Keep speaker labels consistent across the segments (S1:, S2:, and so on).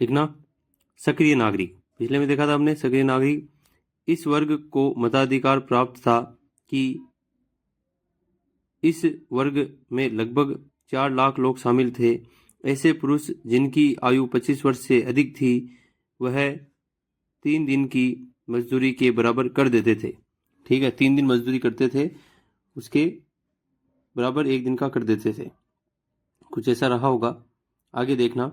S1: लिखना सक्रिय नागरिक। पिछले में देखा था हमने सक्रिय नागरिक, इस वर्ग को मताधिकार प्राप्त था कि इस वर्ग में लगभग 4 लाख लोग शामिल थे। ऐसे पुरुष जिनकी आयु 25 वर्ष से अधिक थी वह 3 दिन की मजदूरी के बराबर कर देते थे। ठीक है, 3 दिन मजदूरी करते थे, उसके बराबर 1 दिन का कर देते थे। कुछ ऐसा रहा होगा, आगे देखना।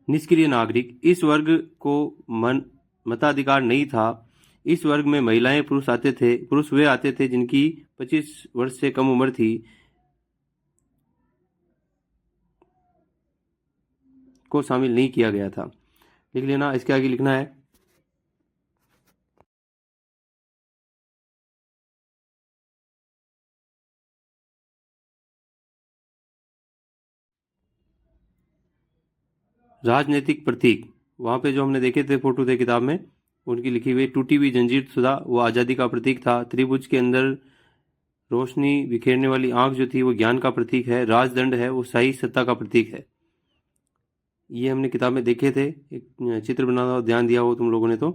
S1: निष्क्रिय नागरिक, इस वर्ग को मताधिकार नहीं था। इस वर्ग में महिलाएं पुरुष वे आते थे जिनकी 25 वर्ष से कम उम्र थी, को शामिल नहीं किया गया था। लिख लेना, इसके आगे लिखना है राजनीतिक प्रतीक। वहां पे जो हमने देखे थे फोटो थे किताब में, उनकी लिखी हुई टूटी हुई जंजीर सुधा वो आज़ादी का प्रतीक था। त्रिभुज के अंदर रोशनी बिखेरने वाली आंख जो थी वो ज्ञान का प्रतीक है। राजदंड है वो शाही सत्ता का प्रतीक है। ये हमने किताब में देखे थे, एक चित्र बना था, ध्यान दिया हो तुम लोगों ने तो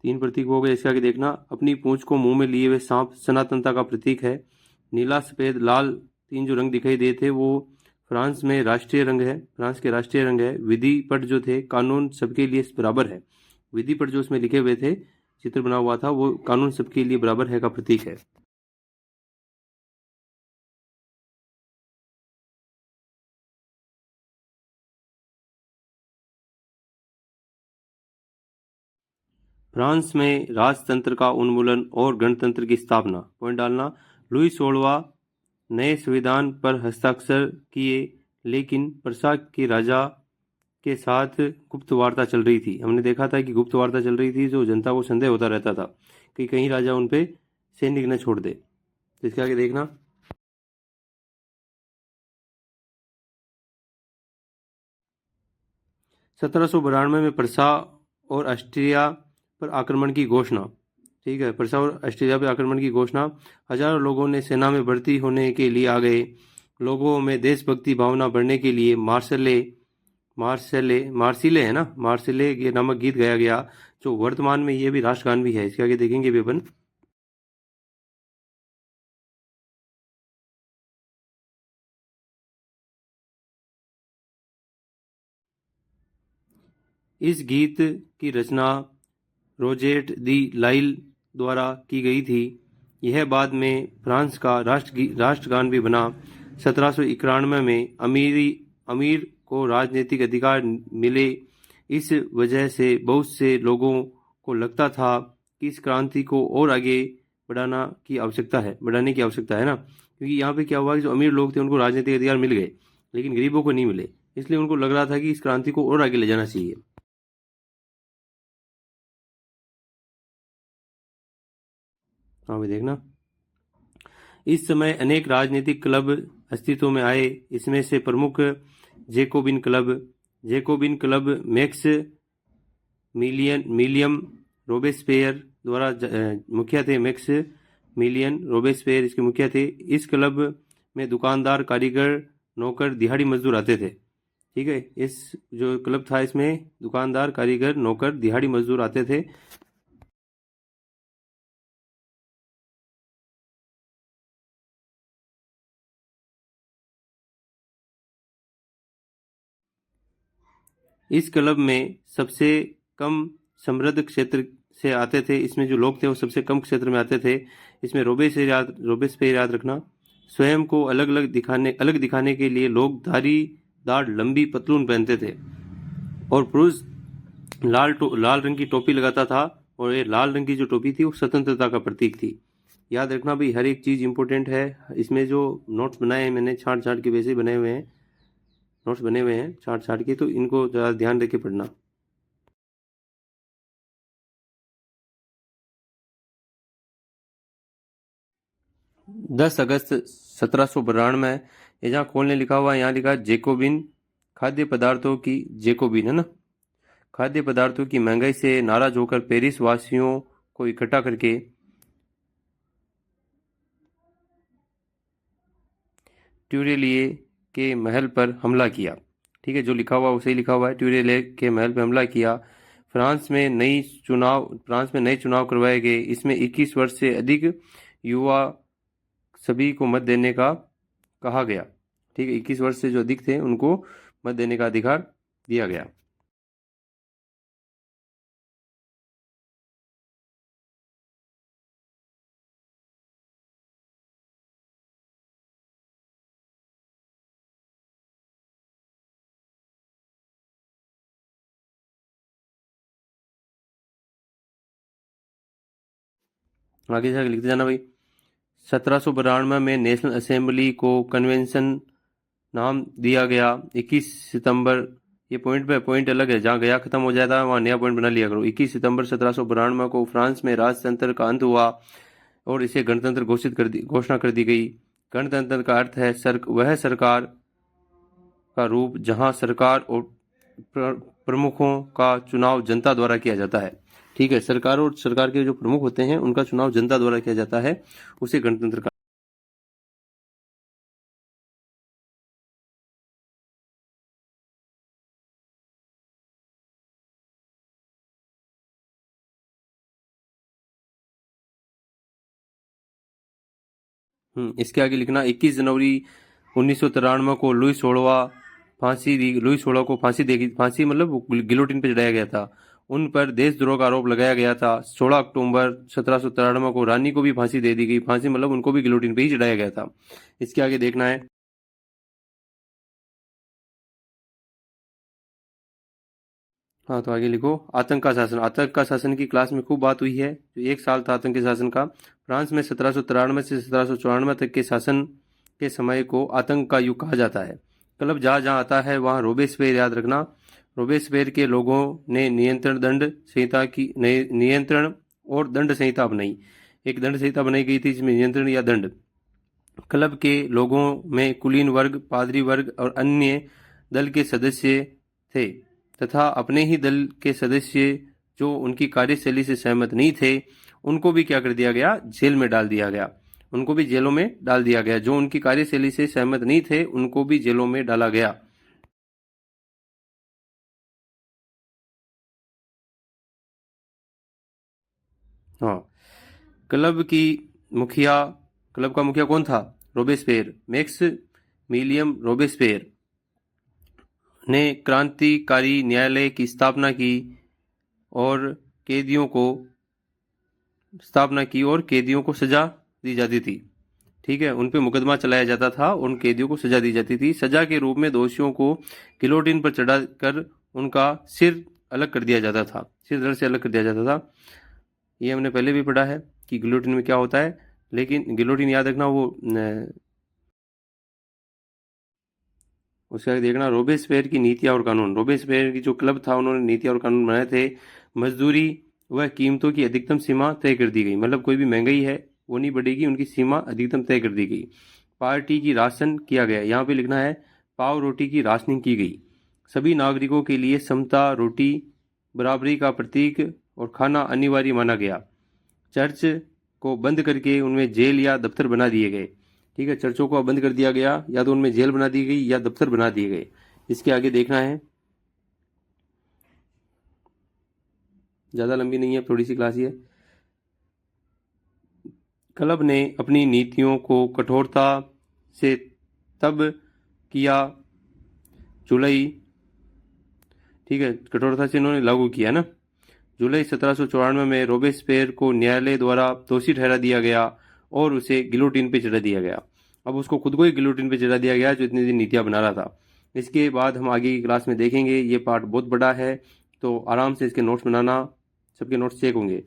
S1: 3 प्रतीक हो गए। इसके आगे देखना, अपनी पूंछ को मुंह में लिए हुए सांप सनातनता का प्रतीक है। नीला, सफेद, लाल 3 जो रंग दिखाई दिए थे वो फ्रांस में राष्ट्रीय रंग है, फ्रांस के राष्ट्रीय रंग है। विधि पट जो थे, कानून सबके लिए बराबर है। विधि पट जो उसमें लिखे हुए थे, चित्र बना हुआ था, वो कानून सबके लिए बराबर है का प्रतीक है। फ्रांस में राजतंत्र का उन्मूलन और गणतंत्र की स्थापना। पॉइंट डालना, लुई 16वां नए संविधान पर हस्ताक्षर किए, लेकिन प्रसा के राजा के साथ गुप्त वार्ता चल रही थी। हमने देखा था कि गुप्त वार्ता चल रही थी, जो जनता को संदेह होता रहता था कि कहीं राजा उन पे सैनिक न छोड़ दे। तो इसके आगे देखना, 1792 में प्रसा और ऑस्ट्रिया पर आक्रमण की घोषणा। ठीक है, प्रसा और ऑस्ट्रिया पर आक्रमण की घोषणा। हजारों लोगों ने सेना में भर्ती होने के लिए आ गए। लोगों में देशभक्ति भावना बढ़ने के लिए मार्सिले है ना, मार्सिले ये नामक गीत गाया गया, जो वर्तमान में ये भी राष्ट्रगान भी है। इसके आगे देखेंगे भी अपन। इस गीत की रचना रोजेट दी लाइल द्वारा की गई थी। यह बाद में फ्रांस का राष्ट्रगान भी बना। 1791 में अमीर को राजनीतिक अधिकार मिले। इस वजह से बहुत से लोगों को लगता था कि इस क्रांति को और आगे बढ़ाने की आवश्यकता है ना, क्योंकि यहाँ पे क्या हुआ कि जो अमीर लोग थे उनको राजनीतिक अधिकार मिल गए, लेकिन गरीबों को नहीं मिले। इसलिए उनको लग रहा था कि इस क्रांति को और आगे ले जाना चाहिए। हाँ भाई देखना, इस समय अनेक राजनीतिक क्लब अस्तित्व में आए। इसमें से प्रमुख जेकोबिन क्लब मैक्स मिलियम रोबेस्पेयर द्वारा मुखिया थे। मैक्स मिलियन रोबेस्पेयर इसके मुखिया थे। इस क्लब में दुकानदार, कारीगर, नौकर, दिहाड़ी मजदूर आते थे। ठीक है, इस जो क्लब था इसमें दुकानदार, कारीगर, नौकर, दिहाड़ी मजदूर आते थे। इस क्लब में सबसे कम समृद्ध क्षेत्र से आते थे। इसमें जो लोग थे वो सबसे कम क्षेत्र में आते थे। इसमें रोबेस्पियर याद रखना। स्वयं को अलग दिखाने के लिए लोग धारीदार लंबी पतलून पहनते थे और पुरुष लाल रंग की टोपी लगाता था, और ये लाल रंग की जो टोपी थी वो स्वतंत्रता का प्रतीक थी। याद रखना भाई, हर एक चीज़ इंपॉर्टेंट है। इसमें जो नोट्स बनाए हैं मैंने, छांट छांट के वैसे बने हुए हैं, नोट्स बने हुए हैं छांट छांट के, तो इनको ज़रा ध्यान रख के पढ़ना। 10 अगस्त 1792 ये जहाँ खोल ने लिखा हुआ है, यहाँ लिखा जेकोबिन खाद्य पदार्थों की, जेकोबिन है ना, खाद्य पदार्थों की महंगाई से नाराज होकर पेरिस वासियों को इकट्ठा करके ट्यूरेलिए के महल पर हमला किया। ठीक है, जो लिखा हुआ उसे ही लिखा हुआ है, ट्यूरेलिए के महल पर हमला किया। फ्रांस में नए चुनाव करवाए गए। इसमें 21 वर्ष से अधिक युवा सभी को मत देने का कहा गया। ठीक है, 21 वर्ष से जो अधिक थे उनको मत देने का अधिकार दिया गया। आगे जाके लिखते जाना भाई। 1792 में नेशनल असेंबली को कन्वेंशन नाम दिया गया। 21 सितंबर, ये पॉइंट पे पॉइंट अलग है, जहाँ गया खत्म हो जाता है वहाँ नया पॉइंट बना लिया करो। 21 सितंबर 1792 को फ्रांस में राजतंत्र का अंत हुआ और इसे गणतंत्र घोषणा कर दी गई। गणतंत्र का अर्थ है वह सरकार का रूप जहां सरकार और प्रमुखों का चुनाव जनता द्वारा किया जाता है। ठीक है, सरकार और सरकार के जो प्रमुख होते हैं उनका चुनाव जनता द्वारा किया जाता है, उसे गणतंत्र का। इसके आगे लिखना 21 जनवरी 1993 को लुई 16 को फांसी मतलब गिलोटिन पे चढ़ाया गया था। उन पर देशद्रोह का आरोप लगाया गया था। 16 अक्टूबर 1793 को रानी को भी फांसी दे दी गई। फांसी मतलब उनको भी गिलोटिन पे ही चढ़ाया गया था। इसके आगे देखना है। हाँ, तो आगे लिखो आतंक का शासन। आतंक का शासन की क्लास में खूब बात हुई है। जो 1 साल था आतंक के शासन का। फ्रांस में 1793 से 1794 तक के शासन के समय को आतंक का युग कहा जाता है। क्लब जहाँ जहाँ आता है वहाँ रोबेस्पियर याद रखना। रोबेस्पियर के लोगों ने नियंत्रण और दंड संहिता अपनाई। एक दंड संहिता बनाई गई थी जिसमें नियंत्रण या दंड। क्लब के लोगों में कुलीन वर्ग, पादरी वर्ग और अन्य दल के सदस्य थे तथा अपने ही दल के सदस्य जो उनकी कार्यशैली से सहमत नहीं थे उनको भी क्या कर दिया गया, जेल में डाल दिया गया। उनको भी जेलों में डाल दिया गया। जो उनकी कार्यशैली से सहमत नहीं थे उनको भी जेलों में डाला गया। हाँ, क्लब की मुखिया क्लब का मुखिया कौन था? रोबेस्पेयर। मैक्स मिलियम रोबेस्पेयर ने क्रांतिकारी न्यायालय की स्थापना की और कैदियों को सजा दी जाती थी। ठीक है, उन पे मुकदमा चलाया जाता था, उन कैदियों को सजा दी जाती थी। सजा के रूप में दोषियों को गिलोटिन पर चढ़ाकर उनका सिर अलग कर दिया जाता था, सिर धड़ से अलग कर दिया जाता था। ये हमने पहले भी पढ़ा है कि गिलोटिन में क्या होता है, लेकिन गिलोटिन याद रखना वो उसके आगे देखना रोबेस्पियर की नीतियां और कानून। रोबेस्पियर की जो क्लब था उन्होंने नीतियां और कानून बनाए थे। मजदूरी व कीमतों की अधिकतम सीमा तय कर दी गई, मतलब कोई भी महंगाई है वो नहीं बढ़ेगी, उनकी सीमा अधिकतम तय कर दी गई। पार्टी की राशन किया गया, यहाँ पे लिखना है पाव रोटी की राशनिंग की गई। सभी नागरिकों के लिए समता, रोटी, बराबरी का प्रतीक और खाना अनिवार्य माना गया। चर्च को बंद करके उनमें जेल या दफ्तर बना दिए गए। ठीक है, चर्चों को बंद कर दिया गया, या तो उनमें जेल बना दी गई या दफ्तर बना दिए गए। इसके आगे देखना है, ज़्यादा लंबी नहीं है, थोड़ी सी क्लास ही है। क्लब ने अपनी नीतियों को कठोरता से तब किया जुलाई, ठीक है, कठोरता से इन्होंने लागू किया ना। जुलाई 1794 में रोबेस्पियर को न्यायालय द्वारा दोषी ठहरा दिया गया और उसे गिलोटिन पे चढ़ा दिया गया। अब उसको खुद को ही गिलोटिन पे चढ़ा दिया गया जो इतनी दिन नीतियां बना रहा था। इसके बाद हम आगे की क्लास में देखेंगे। ये पार्ट बहुत बड़ा है तो आराम से इसके नोट्स बनाना, सबके नोट्स चेक होंगे।